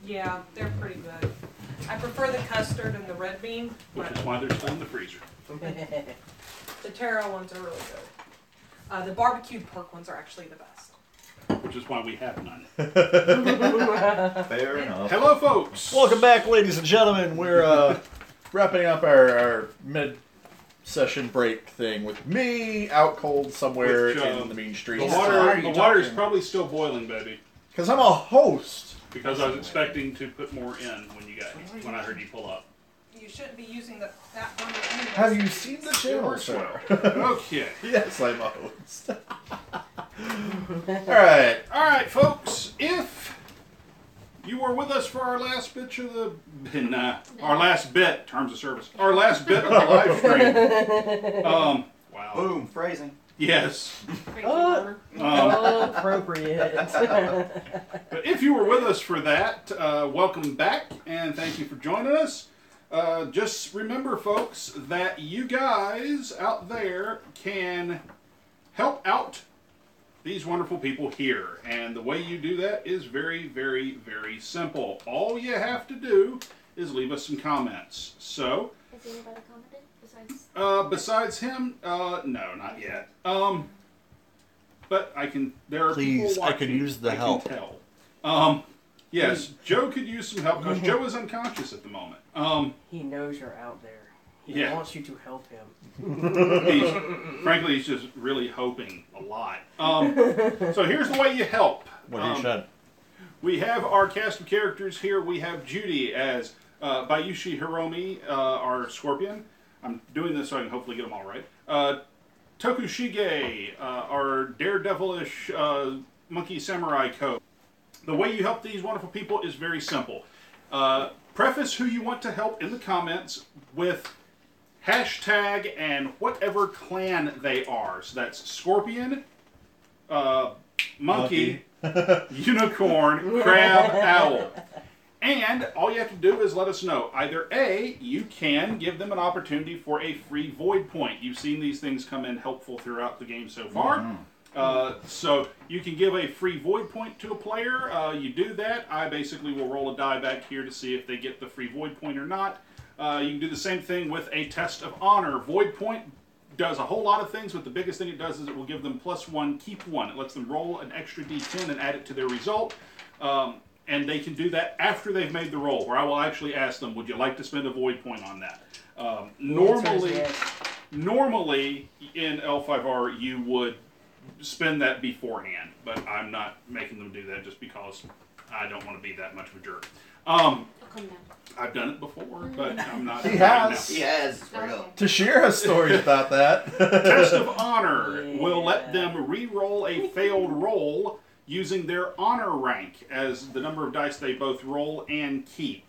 Yeah, they're pretty good. I prefer the custard and the red bean. Which is why they're still in the freezer. The taro ones are really good. The barbecued pork ones are actually the best. Which is why we have none. Fair enough. Hello, folks. Welcome back, ladies and gentlemen. We're wrapping up our mid-session break thing with me out cold somewhere in the mean streets. The water's probably still boiling, baby. Because I'm a host. Because I was expecting to put more in when I heard you pull up. You shouldn't be using that one. Have you seen the channel, sir? Okay. Yes, I'm a host. Alright, folks. If you were with us for our last bit of the terms of service, our last bit of the live stream. Wow. Boom, phrasing. Yes. Appropriate. But if you were with us for that, welcome back and thank you for joining us. Just remember, folks, that you guys out there can help out these wonderful people here. And the way you do that is very, very, very simple. All you have to do is leave us some comments. So, has anybody commented besides him? No, not yet. But there are people watching. I can use the help. Can tell. Yes, Joe could use some help because Joe is unconscious at the moment. He knows you're out there. He wants you to help him. Frankly, he's just really hoping a lot. So here's the way you help. What he said. We have our cast of characters here. We have Judy as Bayushi Hiromi, our Scorpion. I'm doing this so I can hopefully get them all right. Tokushige, our daredevilish monkey samurai code. The way you help these wonderful people is very simple. Preface who you want to help in the comments with hashtag and whatever clan they are. So that's Scorpion, Monkey, Unicorn, Crab, Owl. And all you have to do is let us know. Either A, you can give them an opportunity for a free void point. You've seen these things come in helpful throughout the game so far. Mm-hmm. So you can give a free void point to a player. You do that. I basically will roll a die back here to see if they get the free void point or not. You can do the same thing with a test of honor. Void point does a whole lot of things, but the biggest thing it does is it will give them +1, keep 1. It lets them roll an extra d10 and add it to their result. And they can do that after they've made the roll, where I will actually ask them, would you like to spend a void point on that? Normally in L5R, you would spend that beforehand, but I'm not making them do that just because I don't want to be that much of a jerk. I've done it before, but I'm not. He has. He has. Tashir has stories about that. Test of honor will let them re-roll a failed roll using their honor rank as the number of dice they both roll and keep.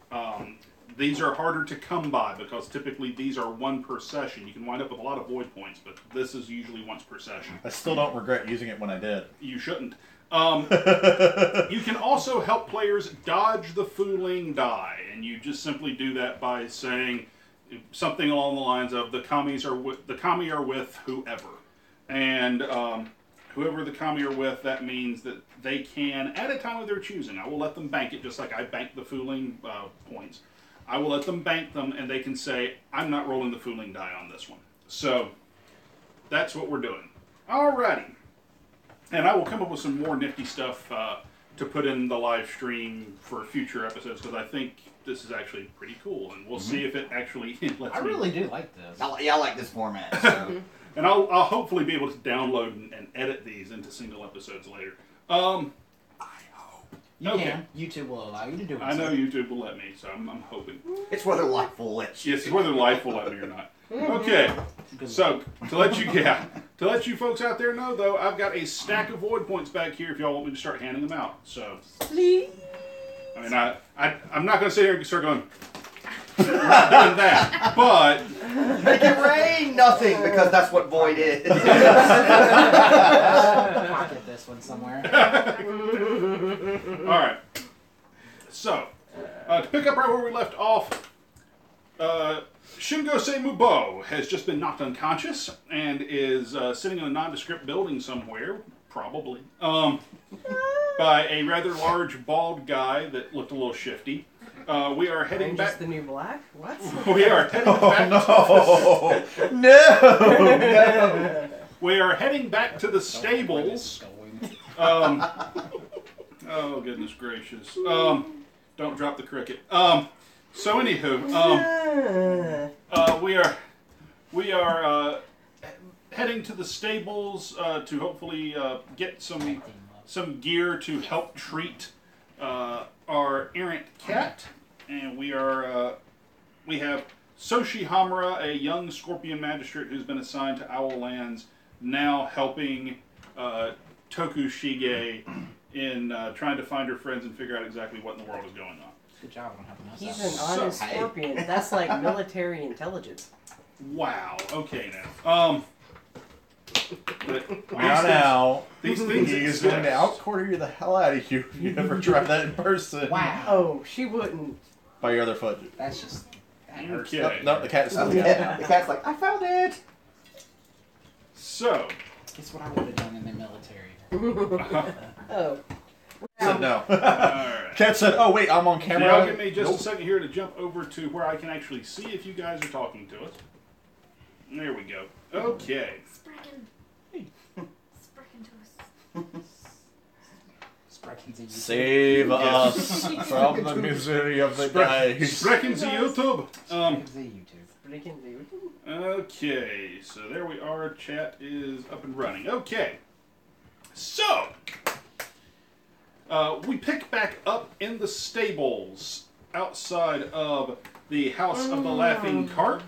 These are harder to come by because typically these are 1 per session. You can wind up with a lot of void points, but this is usually once per session. I still don't regret using it when I did. You shouldn't. You can also help players dodge the fooling die, and you just simply do that by saying something along the lines of the kami are with whoever, and whoever the kami are with, that means that they can, at a time of their choosing, I will let them bank it just like I banked the fooling points. I will let them bank them, and they can say, I'm not rolling the fooling die on this one. So, that's what we're doing. Alrighty. And I will come up with some more nifty stuff to put in the live stream for future episodes, because I think this is actually pretty cool, and we'll see if it actually lets me. I really do like this. I like this format. So. And I'll hopefully be able to download and edit these into single episodes later. I hope. You can. YouTube will allow you to do it. I know YouTube will let me, so I'm hoping. It's whether life will let you. Yes, it's whether life will let me or not. Okay, so to let you folks out there know, though, I've got a stack of void points back here if y'all want me to start handing them out. So, Please. I mean, I'm not going to sit here and start going. I'm not doing that, but make it rain nothing because that's what void is. Pocket this one somewhere. All right. So, to pick up right where we left off, Shingosei Mubo has just been knocked unconscious and is sitting in a nondescript building somewhere, probably. by a rather large, bald guy that looked a little shifty. We are heading Orange back. is the new black? What? We are heading back. No! We are heading back to the stables. Oh goodness gracious! Don't drop the cricket. So anywho, we are heading to the stables to hopefully get some gear to help treat our errant cat, and we have Soshi Hamura, a young scorpion magistrate who's been assigned to Owl Lands, now helping Toku Shige in trying to find her friends and figure out exactly what in the world is going on. Good job on helping us He's out. an honest scorpion. That's like military intelligence. Wow. Okay now. But Now, these things he is exist. going to outquarter the hell out of you if you ever try that in person. Wow. Oh, she wouldn't. By your other foot. That's just... That hurts. Okay. No, the cat's still Yeah, the cat's like, I found it. So. Guess what I would have done in the military. Oh. said no. Alright. Cat said, oh wait, I'm on So camera. y'all give me just Nope. a second here to jump over to where I can actually see if you guys are talking to us. There we go. Okay. Save us from the misery of the day. Sprechen Sie YouTube. YouTube. Okay, so there we are. Chat is up and running. Okay. So, we pick back up in the stables outside of the House of the Laughing Carp,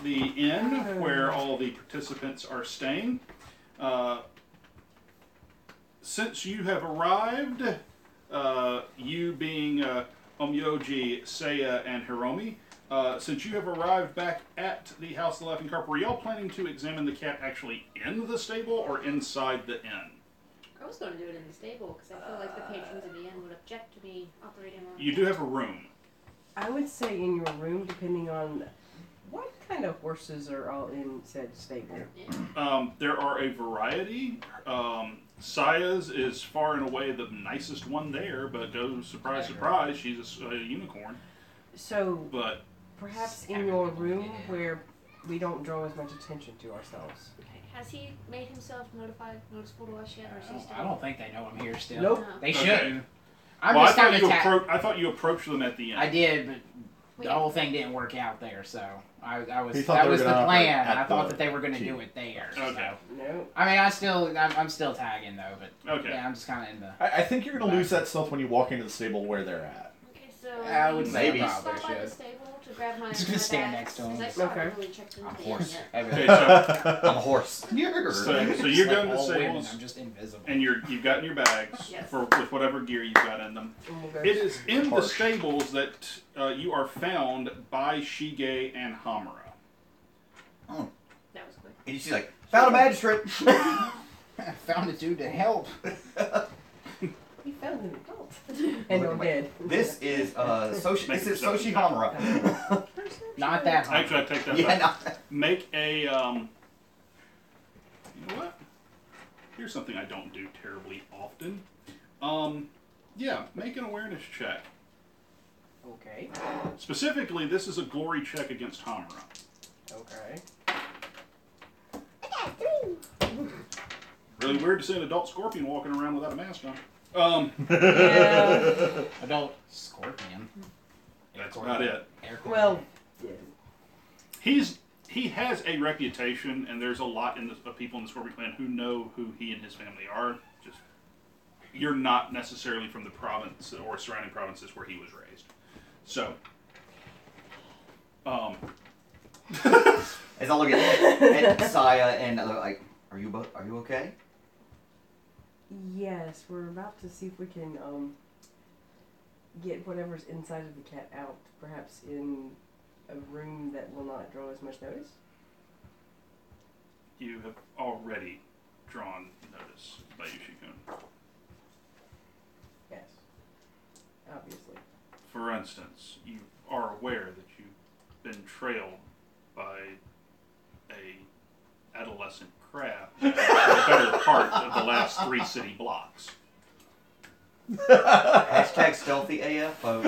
the inn where all the participants are staying. Since you have arrived, you being Omyoji, Seiya, and Hiromi, since you have arrived back at the House of the Laughing Carp, were y'all planning to examine the cat actually in the stable or inside the inn? I was going to do it in the stable because I feel like the patrons of the inn would object to me operating on. You do have a room. I would say in your room, depending on what kind of horses are all in said stable. There are a variety. Saya's is far and away the nicest one there, but goes surprise, surprise, she's a unicorn. So, But perhaps in your room where we don't draw as much attention to ourselves. Okay. Has he made himself noticeable to us yet, or is he still? I don't think they know I'm here still. Nope. No. They Okay. shouldn't. I'm well, just kind of I thought you approached them at the end. I did, but Wait. the whole thing didn't work out there, so I was He thought that they were was the gonna plan. operate at I thought the that they were going to key. do it there. Okay. So. No. I mean, I'm still tagging though, but Okay. yeah, I'm just kind of in the. I think you're going to lose that stealth when you walk into the stable where they're at. Okay, so I would say Maybe. probably stop by the should. stable to grab my. Just gonna my stand bags, next to him. 'cause I still Okay. haven't really checked into I'm a the inn horse. yet. Okay, so, I'm a horse. so you're Just going like to the all women, stables, I'm just invisible. and you've got in your bags Yes. with whatever gear you've got in them. And we'll go It is in the Harsh. stables that you are found by Shige and Hamura. Oh. That was quick. And she's like, found a magistrate. I found a dude to help. We found an adult. And you're dead. This is Soshi. Make This is yourself Soshi Hamura. Not that hard. Actually, I take that Yeah, back. no. Make a, you know what? Here's something I don't do terribly often. Yeah, make an awareness check. Okay. Specifically, this is a glory check against Hamura. Okay. Really weird to see an adult scorpion walking around without a mask on. Yeah. Adult scorpion. That's about it. Well, He has a reputation, and there's a lot of people in the Scorpion clan who know who he and his family are. Just you're not necessarily from the province or surrounding provinces where he was raised. So, As I look at Saya and I look like, are you okay? yes, we're about to see if we can get whatever's inside of the cat out, perhaps in a room that will not draw as much notice. you have already drawn notice by Yushikun. Yes. Obviously. For instance, you are aware that you've been trailed by a adolescent crab for the better part of the last 3 city blocks. Hashtag stealthy AF, folks.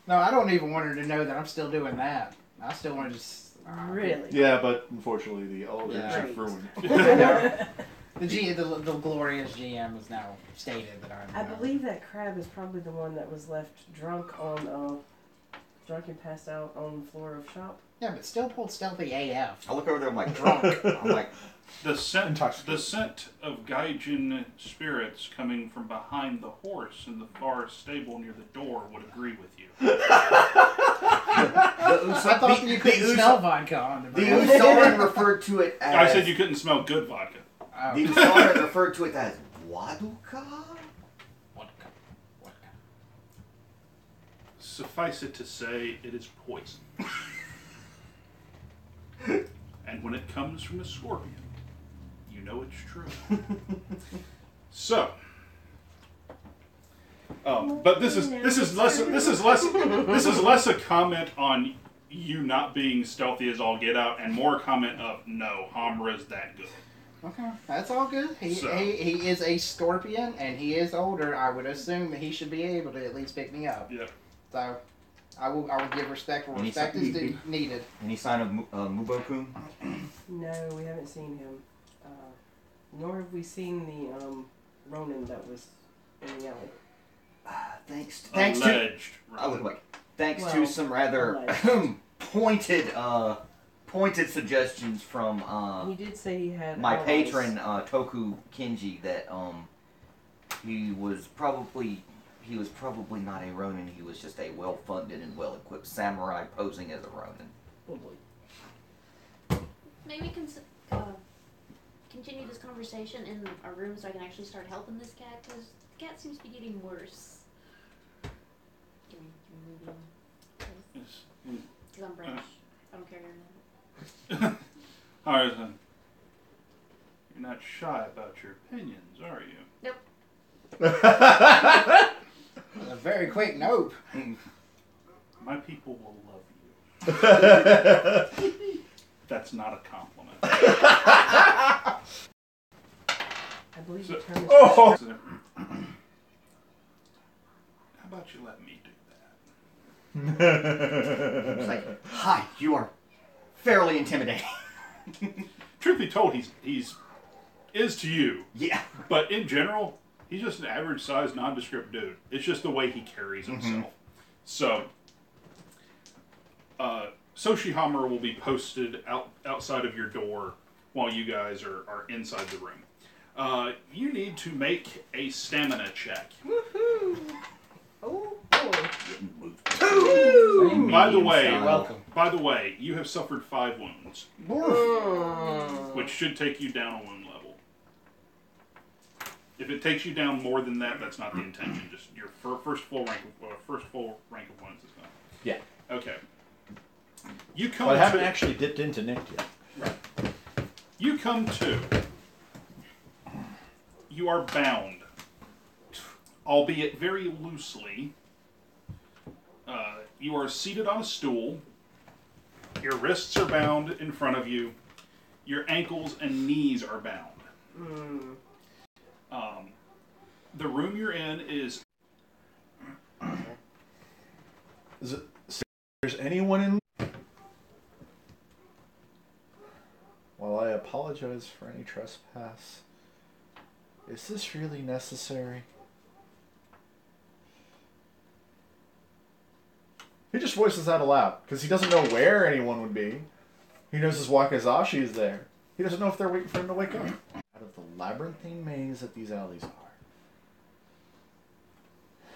No, I don't even want her to know that I'm still doing that. I still want to just. Really? Yeah, but unfortunately the elders Yeah. have ruined it. The glorious GM has now stated that I'm. I believe that crab is probably the one that was left drunk and passed out on the floor of shop. Yeah, but still pulled stealthy AF. I look over there, I'm like, drunk. I'm like, The scent Intoxicated. of Gaijin spirits coming from behind the horse in the far stable near the door would agree with you. I thought you couldn't smell vodka on The the Usaran referred to it as... I said you couldn't smell good vodka. The Usaran referred to it as Waduka? Vodka. Suffice it to say, it is poison. And when it comes from a scorpion, you know it's true. So, but this is less a comment on you not being stealthy as all get out, and more a comment of no, Hamra's that good. Okay, that's all good. He is a scorpion, and he is older. I would assume that he should be able to at least pick me up. Yeah. So, I will give respect where Any respect sign- is needed. Any sign of Mubo-kun? No, we haven't seen him. Nor have we seen the Ronin that was in the alley. Thanks to... Alleged. I look like... Thanks to Well, some rather pointed suggestions from He did say he had my allies. patron Toku Kenji that he was probably not a Ronin. He was just a well-funded and well-equipped samurai posing as a Ronin. Oh boy. Maybe we can continue this conversation in our room so I can actually start helping this cat, because the cat seems to be getting worse. Can we move him? Because I'm British. I don't carry her. Alright then. You're not shy about your opinions, are you? Nope. A very quick nope. My people will love you. That's not a compliment. I believe the term is Oh! How about you let me do It's like, hi, you are fairly intimidating. Truth be told, he's is to you, Yeah. but in general, he's just an average-sized, nondescript dude. It's just the way he carries himself. So, Soshihammer will be posted outside of your door while you guys are inside the room. You need to make a stamina check. Woohoo! Oh boy. By the way, Welcome. you have suffered 5 wounds, which should take you down a wound level. If it takes you down more than that, that's not the intention. Just your first full rank of wounds is gone. Yeah. Okay. You come. Well, I haven't to, actually dipped into Nick yet. You come to. You are bound, albeit very loosely. You are seated on a stool. Your wrists are bound in front of you. Your ankles and knees are bound. The room you're in is. There's anyone in? While I apologize for any trespass, is this really necessary? He just voices that aloud, because he doesn't know where anyone would be. He knows his Wakizashi is there. He doesn't know if they're waiting for him to wake up. Out of the labyrinthine maze that these alleys are. I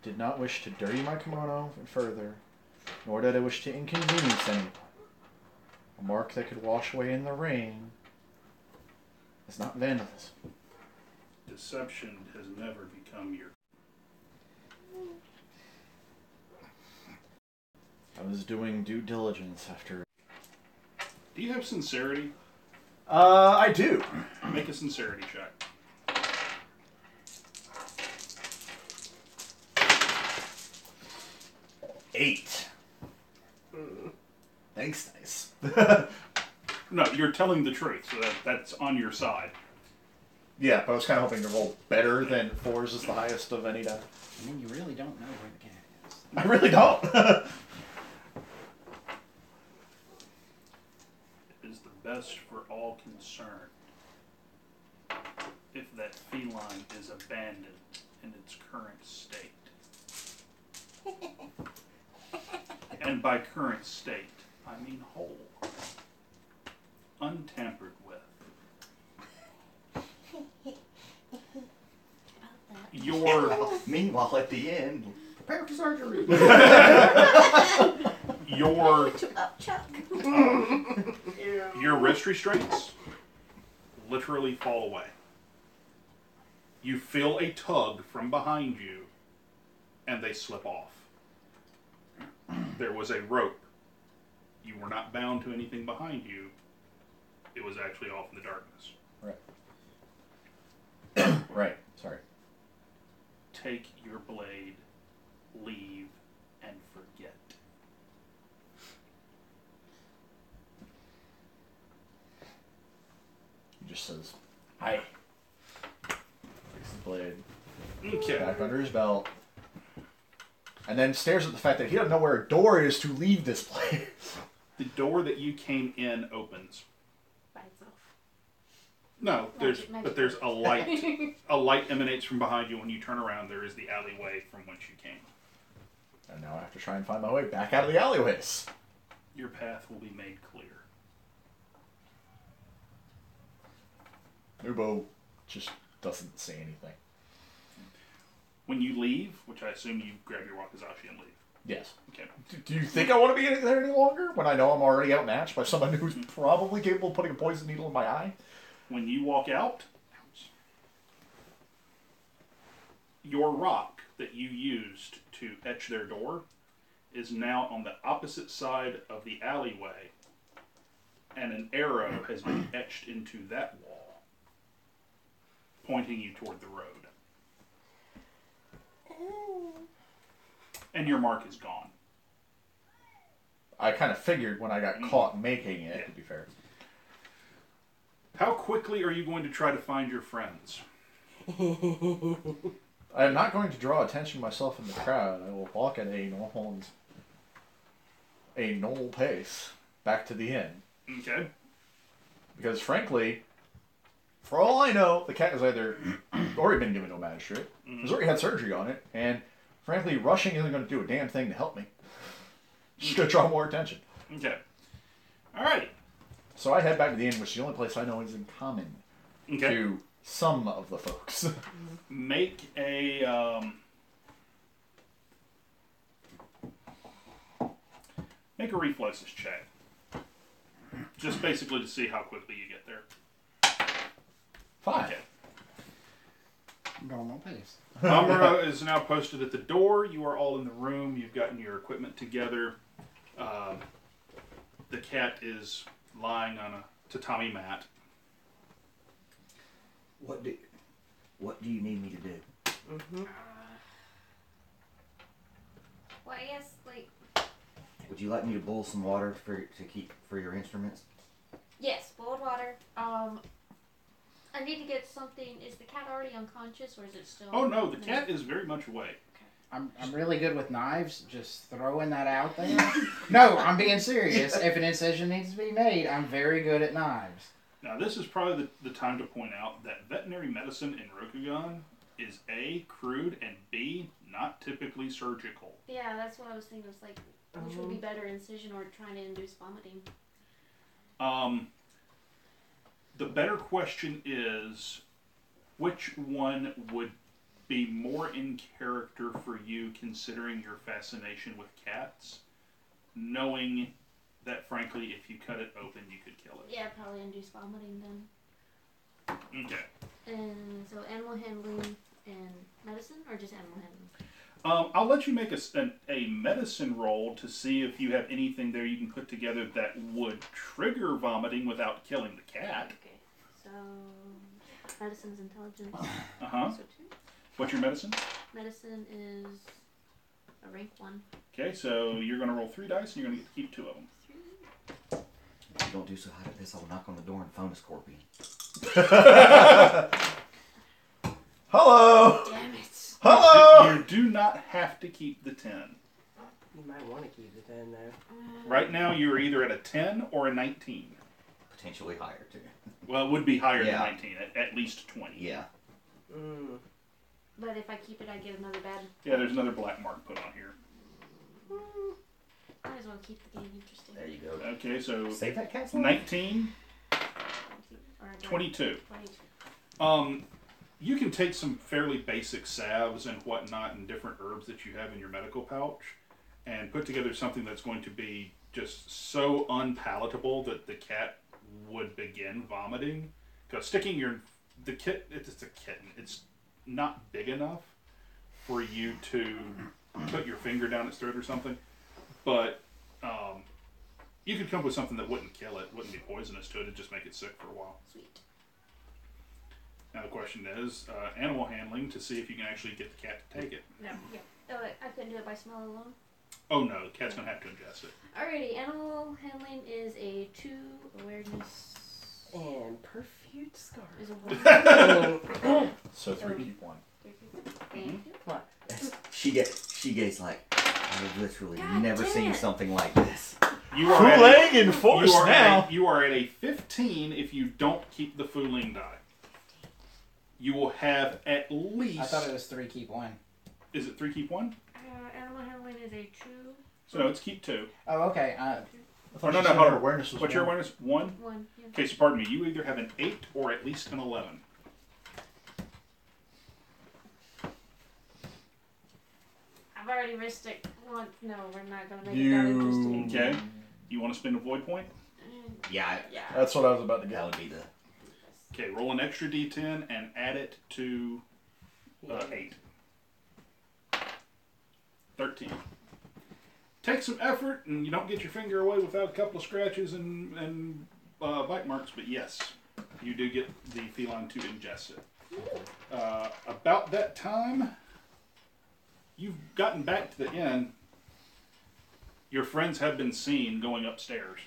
did not wish to dirty my kimono further, nor did I wish to inconvenience anyone. A mark that could wash away in the rain is not vandalism. Deception has never become your. I was doing due diligence after... Do you have sincerity? I do. Make a sincerity check. 8. Thanks, nice. No, you're telling the truth, so that's on your side. Yeah, but I was kind of hoping to roll better than 4s is the highest of any die. I mean, you really don't know where the cat is. I really don't. It is the best for all concerned if that feline is abandoned in its current state. And by current state, I mean whole. Untampered with. Meanwhile, at the end, prepare for surgery. Your wrist restraints literally fall away. You feel a tug from behind you, and they slip off. There was a rope. You were not bound to anything behind you. It was actually off in the darkness. Right. Right. Sorry. Take your blade, leave, and forget. He just says, "Hi." Takes the blade Okay. back under his belt, and then stares at the fact that he doesn't know where a door is to leave this place. The door that you came in opens. By itself. No, Magic. but there's a light. A light emanates from behind you. When you turn around, there is the alleyway from whence you came. And now I have to try and find my way back out of the alleyways. Your path will be made clear. Nubo just doesn't say anything. When you leave, which I assume you grab your wakizashi and leave. Yes. Okay. Do you think I want to be there any longer when I know I'm already outmatched by someone who's probably capable of putting a poison needle in my eye? When you walk out, your rock that you used to etch their door is now on the opposite side of the alleyway, and an arrow has been etched into that wall, pointing you toward the road. And your mark is gone. I kind of figured when I got caught making it, to be fair. How quickly are you going to try to find your friends? I am not going to draw attention to myself in the crowd. I will walk at a normal pace back to the inn. Okay. Because frankly, for all I know, the cat has either already been given to a magistrate, has already had surgery on it, and frankly, rushing isn't going to do a damn thing to help me. Just going to draw more attention. Okay. Alrighty. So I head back to the inn, which is the only place I know is in common Okay. to some of the folks. Make a reflexes check. Just basically to see how quickly you get there. 5. Okay. Normal pace. Amuro is now posted at the door. You are all in the room. You've gotten your equipment together. The cat is lying on a tatami mat. What do you need me to do? Well, I guess, like... Would you like me to boil some water for your instruments? Yes, boiled water. I need to get something... Is the cat already unconscious, or is it still... Oh no, the cat is very much awake. I'm really good with knives. Just throwing that out there. No, I'm being serious. If an incision needs to be made, I'm very good at knives. Now this is probably the time to point out that veterinary medicine in Rokugan is A, crude, and B, not typically surgical. Yeah, that's what I was thinking. It was like, which would be better, incision or trying to induce vomiting? The better question is, which one would be more in character for you considering your fascination with cats, knowing that frankly if you cut it open you could kill it? Yeah, probably induce vomiting then. Okay. And so animal handling and medicine, or just animal handling? I'll let you make a medicine roll to see if you have anything there you can put together that would trigger vomiting without killing the cat. Okay, so medicine's intelligence. Uh-huh. So 2. What's your medicine? Medicine is a rank 1. Okay, so you're going to roll 3 dice and you're going to get to keep 2 of them. 3. If you don't do so hot at this, I'll knock on the door and phone a scorpion. Hello! Damn it. Hello! You do not have to keep the 10. You might want to keep the 10 though. Right now, you're either at a 10 or a 19. Potentially higher too. Well, it would be higher Yeah. than 19, at least 20. Yeah. But if I keep it, I get another bad. Yeah, there's another black mark put on here. Might as well keep the game interesting. There you go. Okay, so Save that cat's life. 19, Or 22. 22. You can take some fairly basic salves and whatnot and different herbs that you have in your medical pouch and put together something that's going to be just so unpalatable that the cat would begin vomiting. Because sticking it's a kitten. It's not big enough for you to put your finger down its throat or something. But you could come up with something that wouldn't kill it, wouldn't be poisonous to it, it'd just make it sick for a while. Sweet. Now the question is, animal handling to see if you can actually get the cat to take it. No. Yeah. Oh, I couldn't do it by smell alone. Oh no, the cat's going to have to ingest it. Alrighty, animal handling is a 2, awareness And perfute scars. is a 1. So 3 keep 1. Thank you. She gets like, I've literally God never damn seen it. something like this. You are at a, in force you are at a 15 if you don't keep the Fooling die. You will have at least... I thought it was 3 keep 1. Is it 3 keep 1? Animal handling is a 2. So no, it's keep 2. Oh, okay. Or no, hold on. Awareness was What's your 1. awareness? 1? 1. Yeah. Okay, so pardon me. You either have an 8 or at least an 11. I've already risked it once. No, we're not gonna make it that interesting. Okay. You want to spend a void point? Yeah, Yeah. That's what I was about to that get. would be the. Okay, roll an extra d10 and add it to 8. 13. Take some effort, and you don't get your finger away without a couple of scratches and bite marks, but yes, you do get the feline to ingest it. About that time, you've gotten back to the inn. Your friends have been seen going upstairs.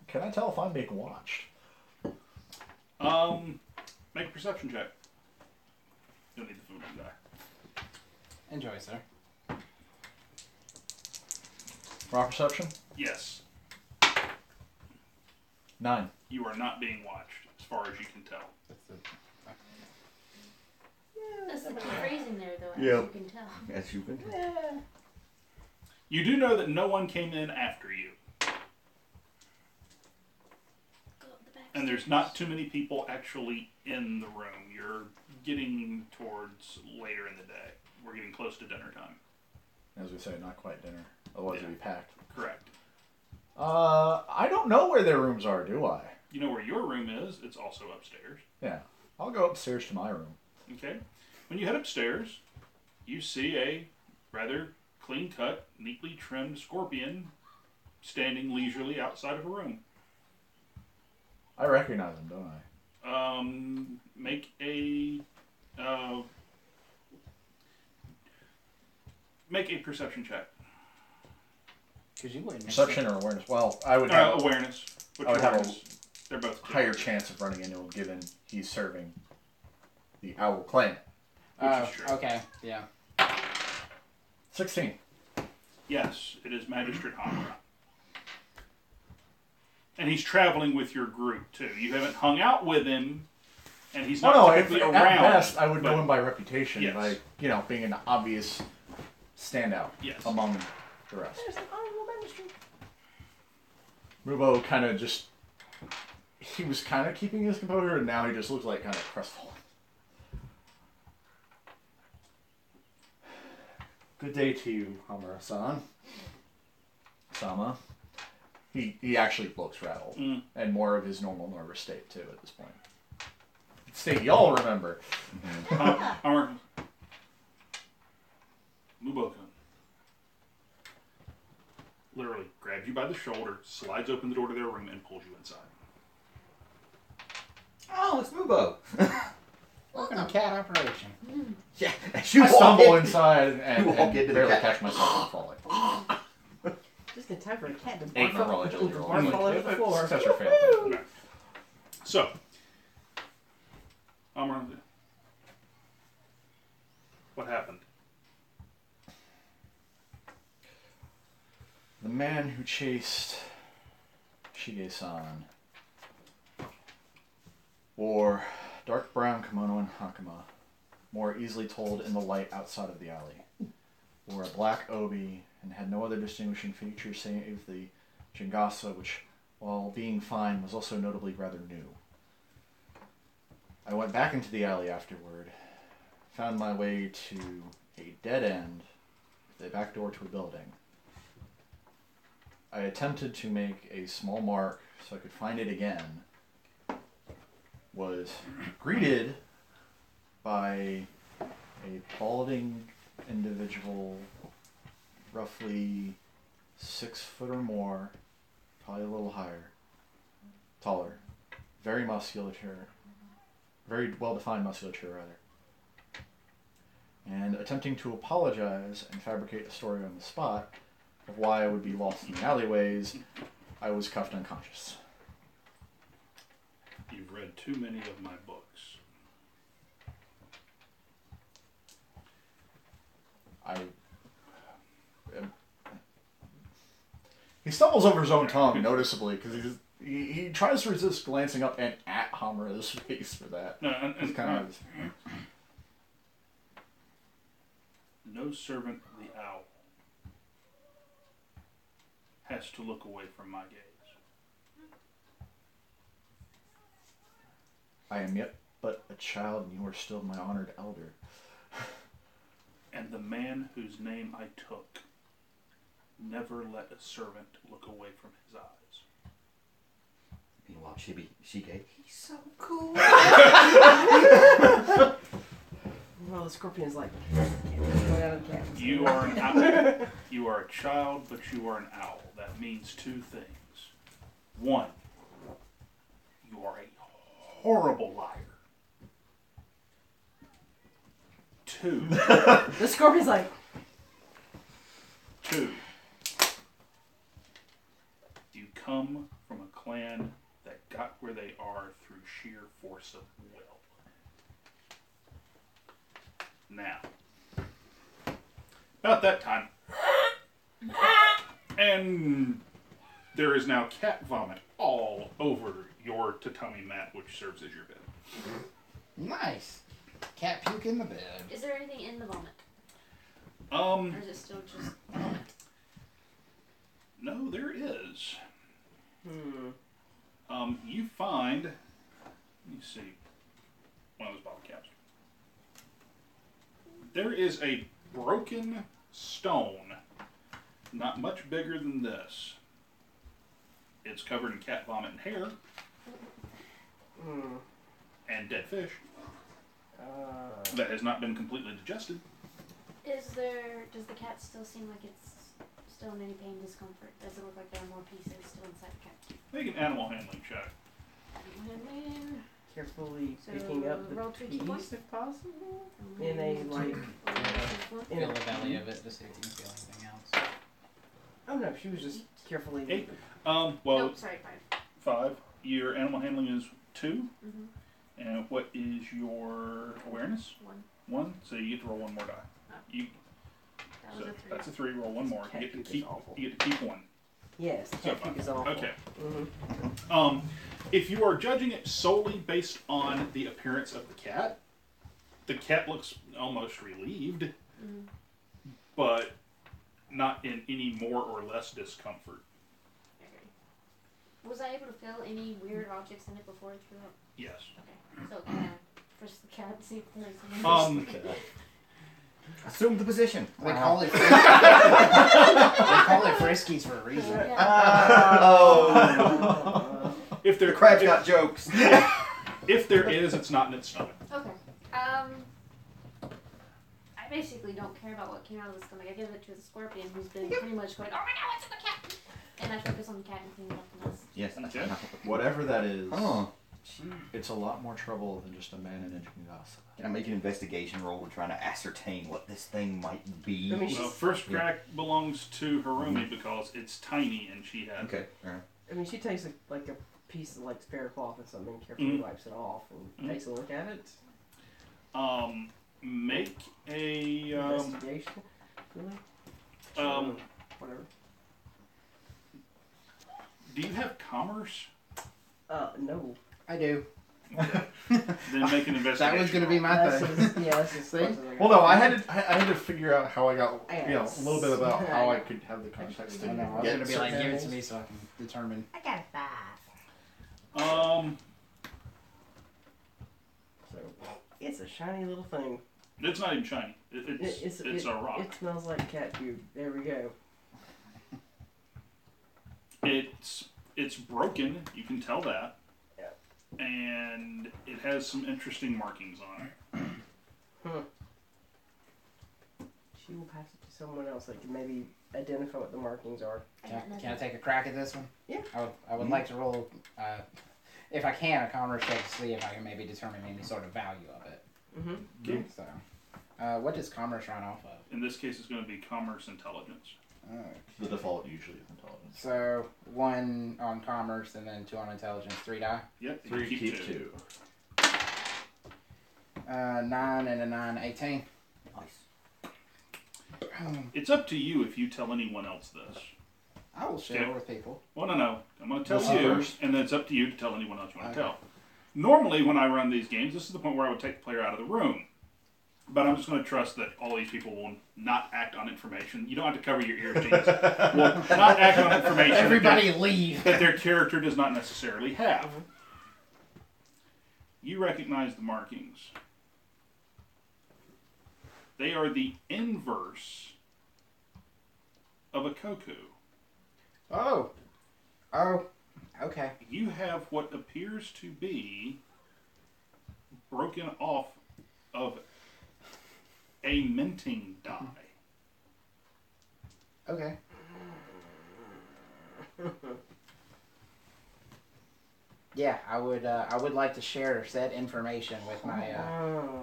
Can I tell if I'm being watched? Make a perception check. You'll need the food and die. Enjoy, sir. Raw perception? Yes, 9. you are not being watched, as far as you can tell. That's the key phrase in there, though, as Yep. you can tell. As you can. You do know that no one came in after you, Go up the back and there's stairs. not too many people actually in the room. You're getting towards later in the day. We're getting close to dinner time. As we say, not quite dinner. Otherwise it'd be packed. Correct. I don't know where their rooms are, do I? You know where your room is. It's also upstairs. Yeah. I'll go upstairs to my room. Okay. When you head upstairs, you see a rather clean-cut, neatly trimmed scorpion standing leisurely outside of a room. I recognize them, don't I? Make a perception check. Because you wouldn't miss Perception it. or awareness? Well, I would have Awareness. What's I would your have awareness? They're both a higher chance of running into him given he's serving the Owl Clan. Which is true. Okay, yeah. 16. Yes, it is Magistrate Hamra. And he's traveling with your group, too. You haven't hung out with him, and he's not typically at around. best, I would know but- him by reputation, Yes. by, being an obvious standout Yes. among the rest. There's an honorable magistrate. Mubo kind of just, he was kind of keeping his composure, and now he just looks like kind of crestfallen. Good day to you, Hamura-san. Sama. He actually looks rattled, and more of his normal nervous state, too, at this point. State y'all remember. Hamra. Mubokan. Literally grabs you by the shoulder, slides open the door to their room, and pulls you inside. Oh, it's Mubo. Welcome to cat operation. Yeah. I stumble inside and walk into the barely cat. catch myself from falling. Just in time for a cat to Ain't barf no all, knowledge of the barf all over the floor. Successor failed. So, What happened? The man who chased Shige-san wore dark brown kimono and hakama, more easily told in the light outside of the alley. Wore a black obi and had no other distinguishing features save the jingasa, which, while being fine, was also notably rather new. I went back into the alley afterward, found my way to a dead end with a back door to a building. I attempted to make a small mark so I could find it again, was greeted by a balding individual, roughly 6 foot or more, probably a little higher, taller, very well-defined musculature rather. And attempting to apologize and fabricate a story on the spot of why I would be lost in the alleyways, I was cuffed unconscious. You've read too many of my books. He stumbles over his own tongue noticeably because he tries to resist glancing up and at Hamura's face for that. It's kind of no servant of the owl has to look away from my gaze. I am yet but a child, and you are still my honored elder. And the man whose name I took never let a servant look away from his eyes. Meanwhile, Shige, he's so cool. Well, the scorpion's like, going out of the cat. You are an owl. You are a child, but you are an owl. That means two things. One, you are a horrible liar. Two. The scorpion's like, Two, you come from a clan that got where they are through sheer force of will. Now, about that time, and there is now cat vomit all over your tatami mat, which serves as your bed. Nice. Cat puke in the bed. Is there anything in the vomit? Or is it still just vomit? No, there is. You find, let me see, one of those bottle caps. There is a broken stone, not much bigger than this. It's covered in cat vomit and hair, and dead fish that has not been completely digested. Does the cat still seem like it's still in any pain, discomfort? Does it look like there are more pieces still inside the cat? Make an animal handling check. carefully So, picking up roll the 2 key points? piece if possible. In a, like, in Feel a, the belly of it to see if you can feel anything else. oh no, she was just carefully. 8. Well, Well, nope, sorry, 5. Your animal handling is 2. Mhm. And what is your awareness? 1. 1. So you get to roll one more die. Oh. You. That was So a 3. that's a 3. Roll one more. Cat You get to puke is keep. awful. You get to keep 1. Yes, the So cat puke is awful. Okay. Mm-hmm. If you are judging it solely based on the appearance of the cat looks almost relieved, but not in any more or less discomfort. Okay. Was I able to feel any weird objects in it before I threw up? Yes. Okay. So can I frisk the cat, see if there's something? Assume the position. They call it they call it friskies for a reason. If The there, crab's got jokes. if there is, it's not in its stomach. Okay. I basically don't care about what came out of the stomach. I give it to the scorpion who's been pretty much going, oh my god, what's in the cat? And I focus on the cat and clean up the mess. Yes. Okay. Whatever that is, Oh. it's a lot more trouble than just a man in a jingasa. Can I make an investigation roll? We're trying to ascertain what this thing might be. I mean, Well, first crack belongs to Harumi because it's tiny and she had. Okay. All right. I mean, she takes like a piece of like spare cloth or something, carefully wipes it off, and takes a look at it. Make a Investigation? Really? Whatever. do you have commerce? No. I do. Then make an investigation. That was going to be my That's thing. as, yeah, that's as See? close as I got. Well, no, I had to figure out how I got, I got a little bit about how I could have the context. I to know. I was get going to be like, certain give it to animals. me so I can determine. I got a 5. So, it's a shiny little thing. It's not even shiny. It's a rock. It smells like cat pube. There we go. It's broken. You can tell that. Yep. And it has some interesting markings on it. She will pass it to someone else that can maybe identify what the markings are. Can I take a crack at this one? Yeah. I would like to roll, if I can, a commerce check to see if I can maybe determine any sort of value of it. Mm-hmm. So, what does commerce run off of? In this case, it's going to be commerce intelligence. The default usually is intelligence. So 1 on commerce and then 2 on intelligence, 3 die. Yep. you 3 keep two. 2. 9 and a 9, 18. Nice. It's up to you if you tell anyone else this. I will share Yeah. with people. Well, no. I'm going to tell Listen you, first. and then it's up to you to tell anyone else you want to Okay. tell. Normally, when I run these games, this is the point where I would take the player out of the room. But I'm just going to trust that all these people will not act on information. You don't have to cover your ears, Genius. Will not act on information Everybody leave. that their character does not necessarily have. You recognize the markings. They are the inverse of a cuckoo. Oh, okay. You have what appears to be broken off of a minting die. Okay. Yeah, I would like to share said information with my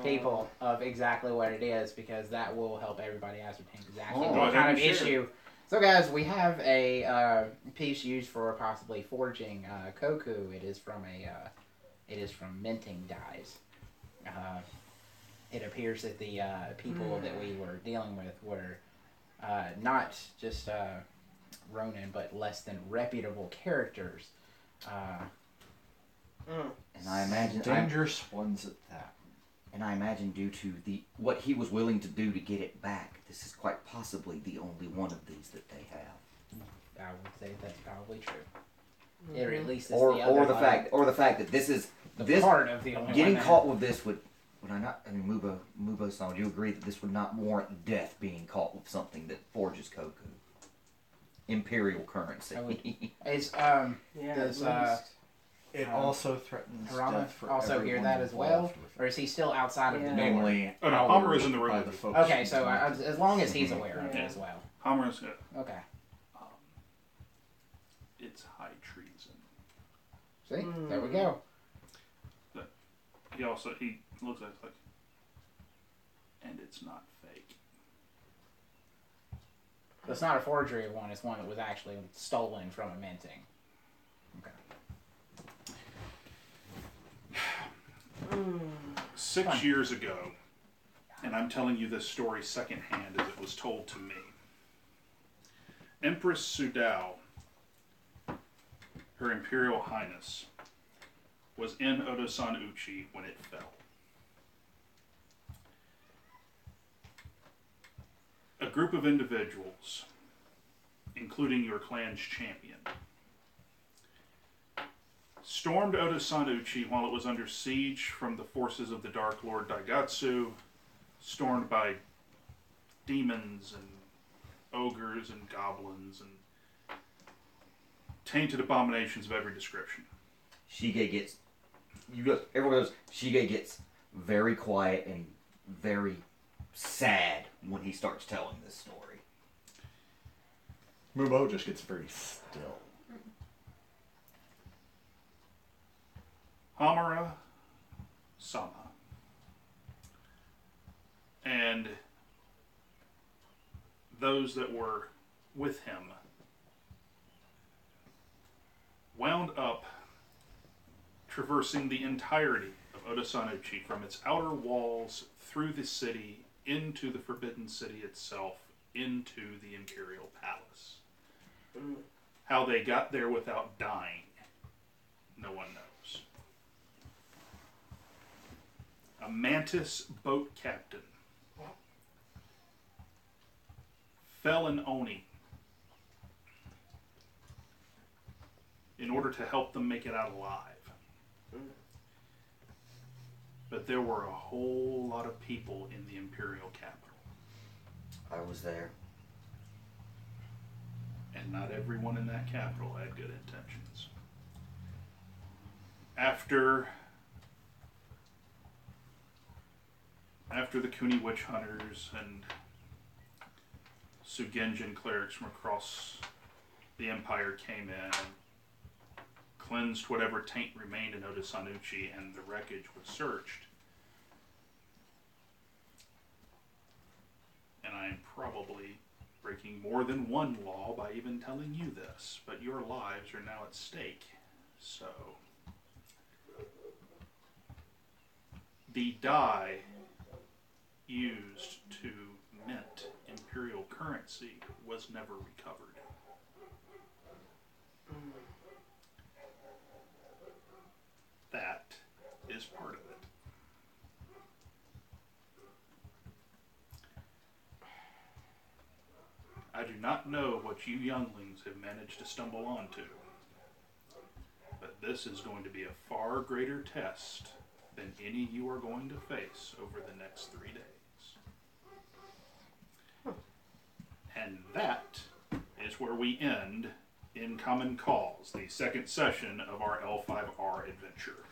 people of exactly what it is, because that will help everybody ascertain exactly Go what ahead kind and of share. issue. So, guys, we have a piece used for possibly forging koku. It is from minting dyes. It appears that the people that we were dealing with were not just Ronin, but less than reputable characters. And I imagine Dangerous ones at that. And I imagine due to what he was willing to do to get it back, this is quite possibly the only one of these that they have. I would say that's probably true. It at least is Or the other the fact that this is the part of the only getting one caught with this would I mean Mubo-san, would you agree that this would not warrant death, being caught with something that forges koku? Imperial currency. I would- It's Yeah, Does, at least. It also threatens Harama death for also hear everyone that as well, involved with or is he still outside of the Yeah. door? namely, Oh, no, Palmer is in the room by with the you. folks. Okay, so as long as he's aware of it Yeah. as well. Palmer's good. Okay. It's high treason. See, there we go. He looks at it like, and it's not fake. It's not a forgery one; it's one that was actually stolen from a minting. Okay. 6 years ago, and I'm telling you this story secondhand as it was told to me. Empress Sudao, Her Imperial Highness, was in Otosan Uchi when it fell. A group of individuals, including your clan's champion, stormed Otosan Uchi while it was under siege from the forces of the Dark Lord Daigatsu, stormed by demons and ogres and goblins and tainted abominations of every description. Everyone goes, Shige gets very quiet and very sad when he starts telling this story. Mubo just gets very still. Hamura Sama and those that were with him wound up traversing the entirety of Odasanuchi, from its outer walls, through the city, into the Forbidden City itself, into the Imperial Palace. How they got there without dying, no one knows. A Mantis boat captain fell in Oni in order to help them make it out alive. But there were a whole lot of people in the Imperial capital. I was there. And not everyone in that capital had good intentions. After the Kuni witch hunters and Sugenjin clerics from across the Empire came in and cleansed whatever taint remained in Odasanuchi, and the wreckage was searched. And I am probably breaking more than one law by even telling you this, but your lives are now at stake. So, the die used to mint Imperial currency was never recovered. That is part of it. I do not know what you younglings have managed to stumble onto, but this is going to be a far greater test than any you are going to face over the next 3 days. And that is where we end Incoming Calls, the second session of our L5R adventure.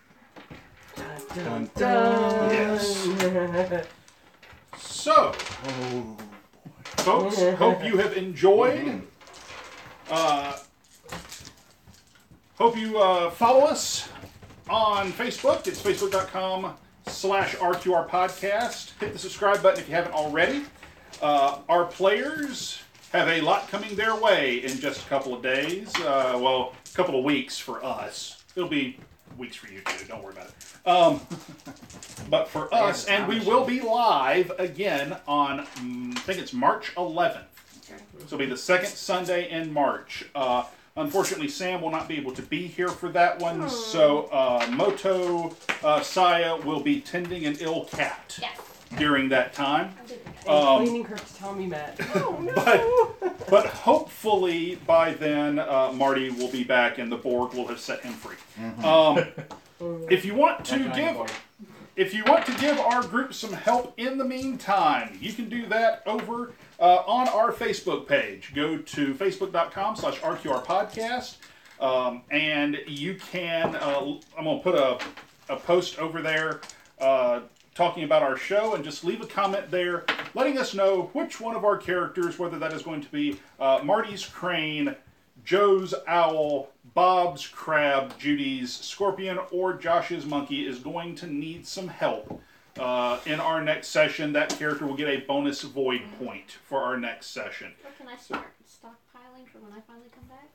Dun, dun. Yes. So, folks, hope you have enjoyed. Hope you follow us on Facebook. It's facebook.com/RQR podcast. Hit the subscribe button if you haven't already. Our players have a lot coming their way in just a couple of days. Well, a couple of weeks for us. It'll be weeks for you too. Don't worry about it. But for us, and we will be live again on, I think it's March 11th. So it'll be the second Sunday in March. Unfortunately, Sam will not be able to be here for that one, so Moto Saya will be tending an ill cat during that time. And cleaning her tummy mat. Oh, no. But hopefully by then Marty will be back and the Borg will have set him free. If you want to give our group some help in the meantime, you can do that over on our Facebook page. Go to facebook.com/RQR podcast, and you can. I'm gonna put a post over there. Talking about our show, and just leave a comment there letting us know which one of our characters, whether that is going to be Marty's crane, Joe's owl, Bob's crab, Judy's scorpion, or Josh's monkey, is going to need some help in our next session. That character will get a bonus void point for our next session. Or can I start stockpiling for when I finally come back?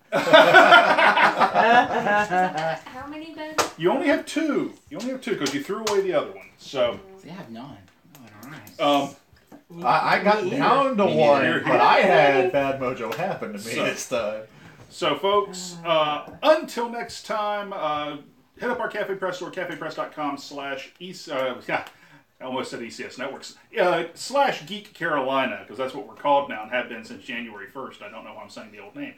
How many then? You only have two. You only have two because you threw away the other one. So See, I have none. I got down to one, but I had bad mojo happen to me this time. So, folks, until next time, hit up our Cafe Press store, cafepress.com/I almost said ECS Networks, /Geek Carolina, because that's what we're called now and have been since January 1st. I don't know why I'm saying the old name.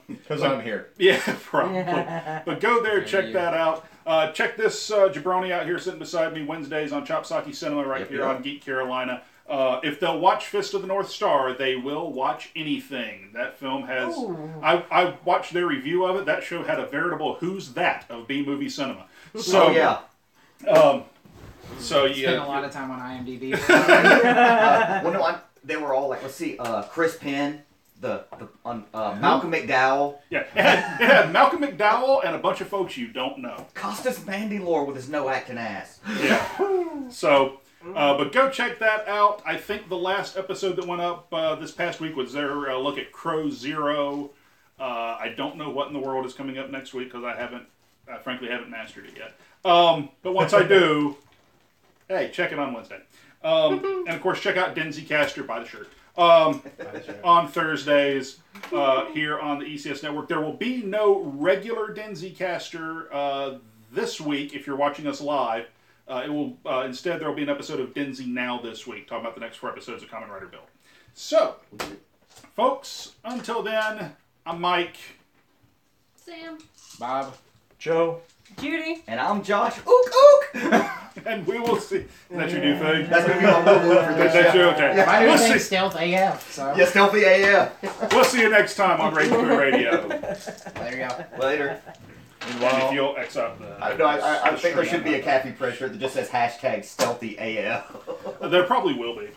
Because I'm here. Yeah, probably. But go there, check that out. Check this jabroni out here sitting beside me Wednesdays on Chopsaki Cinema here on Geek Carolina. If they'll watch Fist of the North Star, they will watch anything. That film has... I watched their review of it. That show had a veritable Who's That of B-movie cinema. So, so you spent a lot of time on IMDb. They were all like, let's see, Chris Penn, Malcolm McDowell. Yeah, it had Malcolm McDowell and a bunch of folks you don't know. Costas Mandylor with his no acting ass. Yeah. So, but go check that out. I think the last episode that went up this past week was their look at Crow Zero. I don't know what in the world is coming up next week because I haven't I frankly haven't mastered it yet. But once I do, hey, check it on Wednesday. And of course, check out Denzicaster, buy the shirt. On Thursdays here on the ECS Network. There will be no regular Denzicaster this week if you're watching us live. It will instead there will be an episode of Denzi Now this week, talking about the next 4 episodes of Kamen Rider Build. So, folks, until then, I'm Mike. Sam. Bob. Joe. Judy. And I'm Josh. Ook ook. And we will see. Is that your new thing? That's gonna be my new word for this. That's your, okay. My new We'll thing's see. Stealth AF, so. Yeah, Stealthy AF. We'll see you next time on Rage Quit Radio. There you go. Later. And if you'll X up the... I think there should be a Cafe Press shirt that just says hashtag Stealthy AF. There probably will be.